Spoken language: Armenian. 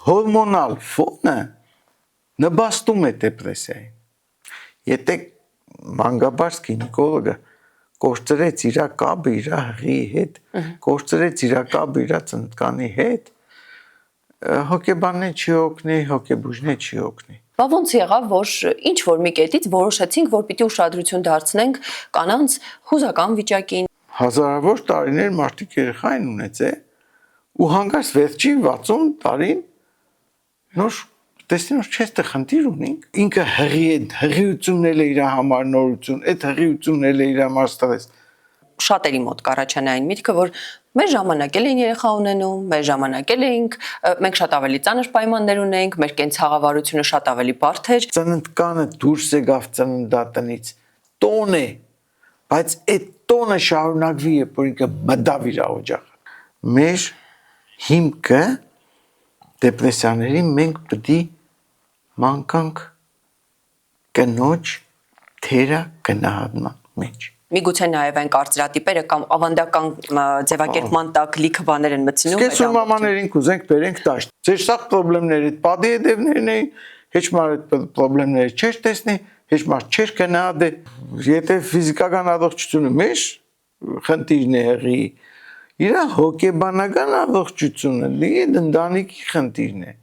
հորմոնալ ֆոնը նպաստում է դեպրեսիային։ Եթե մանկաբարձ գինեկոլոգը կորցրեց իր կապը իր հղի հետ, կորցրեց իր կապը իր ծննդկանի հետ, հոգեբանն չի օգնի, հոգեբուժն չի օգնի։ Բա ոնց եղավ, որ ինչ որ մի կետից որոշեցինք, որ պիտի ուշադրություն դարձնենք կանանց հուզական վիճակին։ Հազարավոր տարիներ մարդիկ երեխային ունեցել ու հանգարց վերջին 60 տարին նոր տեսնի որ չես տեղ խնդիր ունենք։ Ինքը հղիությունն է իր համար նորություն, այդ հղիությունն է իր համար ստրես։ Շատերի մոտ կառաջանա այն միտքը, որ մեր ժամանակ էլ էին երեխա ունենում, մեր ժամանակ էլ էինք, մենք շատ ավելի ծանր պայմաններ ունենք, մեր կենցաղավարությունը շատ ավելի բարդ էր։ Ծննդկանը դուրս եկավ ծննդատնից, տոն է, բայց այդ տոնը շարունակվի, երբ որ ինքը մտավ իր օջախը։ Մեր հիմքը դեպրեսիաների մենք պետք է մանկանք կնոջ թերը գնահատման մեջ։ Միգուցե նաև այն կարծրատիպերը կամ ավանդական ձևակերպման տակ լիքը բաներ են մտցնում։ Սկսում մամաներին կուզենք բերենք տաշ։ Ձեր սաղ խնդիրները պատի հետևներն էին, հեչ մարդ խնդիրները չէր տեսնի, հեչ մարդ չէր գնահատի։ Եթե ֆիզիկական առողջությունը մեր խնդիրն է եղի, իր հոգեբանական առողջությունը դի ընտանիքի խնդիրն է։